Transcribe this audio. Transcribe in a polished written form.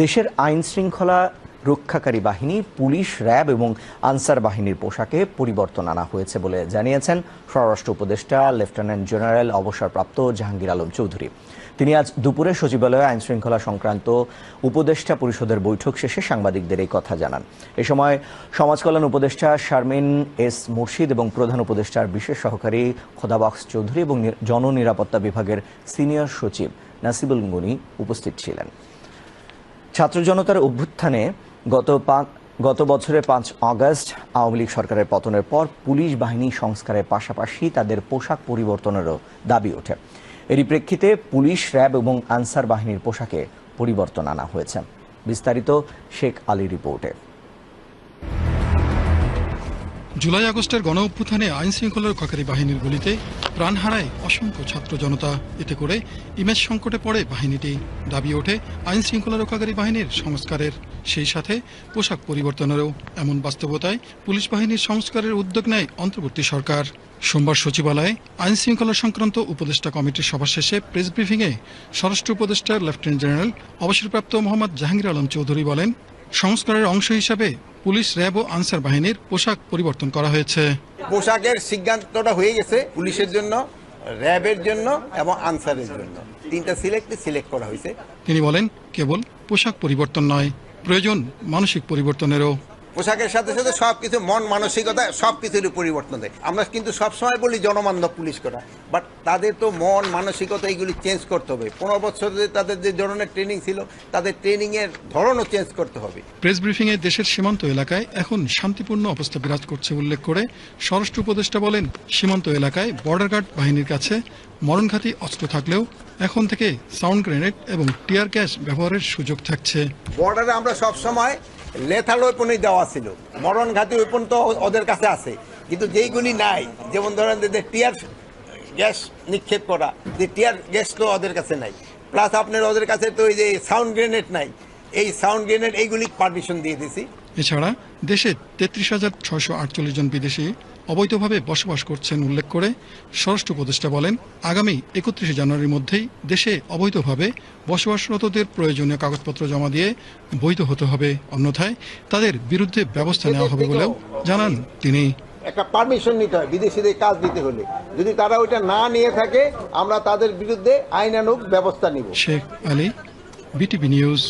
দেশের আইন শৃঙ্খলা রক্ষাকারী বাহিনী পুলিশ, র্যাব এবং আনসার বাহিনীর পোশাকে পরিবর্তন আনা হয়েছে বলে জানিয়েছেন স্বরাষ্ট্র উপদেষ্টা লেফটেন্যান্ট জেনারেল অবসরপ্রাপ্ত জাহাঙ্গীর আলম চৌধুরী। তিনি আজ দুপুরে সচিবালয়ে আইন শৃঙ্খলা সংক্রান্ত উপদেষ্টা পরিষদের বৈঠক শেষে সাংবাদিকদের এই কথা জানান। এ সময় সমাজ কল্যাণ উপদেষ্টা শারমিন এস মুর্শিদ এবং প্রধান উপদেষ্টার বিশেষ সহকারী খোদাবক্স চৌধুরী এবং জননিরাপত্তা বিভাগের সিনিয়র সচিব নাসিবুল গুনি উপস্থিত ছিলেন। ছাত্র জনতার অভ্যুত্থানে গত বছরের 5 আগস্ট আওয়ামী লীগ সরকারের পতনের পর পুলিশ বাহিনী সংস্কারের পাশাপাশি তাদের পোশাক পরিবর্তনেরও দাবি ওঠে। এরই প্রেক্ষিতে পুলিশ, র্যাব এবং আনসার বাহিনীর পোশাকে পরিবর্তন আনা হয়েছে। বিস্তারিত শেখ আলী রিপোর্টে। জুলাই আগস্টের গণ অভ্যুত্থানে আইন শৃঙ্খলা রক্ষাকারী বাহিনীর গুলিতে প্রাণ হারায় অসংখ্য ছাত্র জনতা। এতে করে ইমেজ সংকটে পড়ে বাহিনীটি। দাবি ওঠে আইন শৃঙ্খলা রক্ষাকারী বাহিনীর সংস্কারের, সেই সাথে পোশাক পরিবর্তনেরও। এমন বাস্তবতায় পুলিশ বাহিনীর সংস্কারের উদ্যোগ নেয় অন্তর্বর্তী সরকার। সোমবার সচিবালয়ে আইন শৃঙ্খলা সংক্রান্ত উপদেষ্টা কমিটির সভা শেষে প্রেস ব্রিফিংয়ে স্বরাষ্ট্র উপদেষ্টা লেফটেন্যান্ট জেনারেল অবসরপ্রাপ্ত মোহাম্মদ জাহাঙ্গীর আলম চৌধুরী বলেন, সংস্কারের অংশ হিসাবে পুলিশ, র্যাব ও আনসার বাহিনীর পোশাক পরিবর্তন করা হয়েছে। পোশাকের সিদ্ধান্তটা হয়ে গেছে পুলিশের জন্য, র্যাবের জন্য এবং আনসারের জন্য। 3টা সিলেক্ট করা হয়েছে। তিনি বলেন, কেবল পোশাক পরিবর্তন নয়, প্রয়োজন মানসিক পরিবর্তনেরও। পোশাকের সাথে সাথে সবকিছু, মন মানসিকতা সবকিছুরই পরিবর্তন দেয়। আমরা কিন্তু সবসময় বলি জনবান্ধব পুলিশ করা, বাট তাদের তো মন মানসিকতা এইগুলি চেঞ্জ করতে হবে। 15 বছর তাদের যে ধরনের ট্রেনিং ছিল, তাদের ট্রেনিং এর ধরনও চেঞ্জ করতে হবে। প্রেস ব্রিফিংয়ে দেশের সীমান্ত এলাকায় এখন শান্তিপূর্ণ অবস্থা বিরাজ করছে উল্লেখ করে স্বরাষ্ট্র উপদেষ্টা বলেন, সীমান্ত এলাকায় বর্ডার গার্ড বাহিনীর কাছে মরণঘাতী অস্ত্র থাকলেও এখন থেকে সাউন্ড গ্রেনেড এবং টিয়ার গ্যাস ব্যবহারের সুযোগ থাকছে। বর্ডারে আমরা সবসময় লেথাল ওয়েপনই দেওয়া ছিল, মরণঘাতী ওয়েপন তো ওদের কাছে আছে, কিন্তু যেইগুলি নাই, যেমন ধরেন টিয়ার গ্যাস নিক্ষেপ করা, যে টিয়ার গ্যাস তো ওদের কাছে নাই, প্লাস আপনার ওদের কাছে তো এই যে সাউন্ড গ্রেনেড নাই। এই সাউন্ড গ্রেনেড এইগুলি পারমিশন দিয়ে দিয়েছি। এছাড়া দেশে 33,648 জন বিদেশি অবৈধভাবে বসবাস করছেন উল্লেখ করে স্বরাষ্ট্র উপদেষ্টা বলেন, আগামী 31 জানুয়ারির মধ্যেই দেশে অবৈধভাবে বসবাসরতদের প্রয়োজনীয় কাগজপত্র জমা দিয়ে বৈধ হতে হবে, অন্যথায় তাদের বিরুদ্ধে ব্যবস্থা নেওয়া হবে বলেও জানান তিনি। একটা পারমিশন নিতে হয় বিদেশিদের কাজ দিতে হলে, যদি তারা ওইটা না নিয়ে থাকে আমরা তাদের বিরুদ্ধে আইনানুগ ব্যবস্থা নিব। Sheikh Ali, BTV news.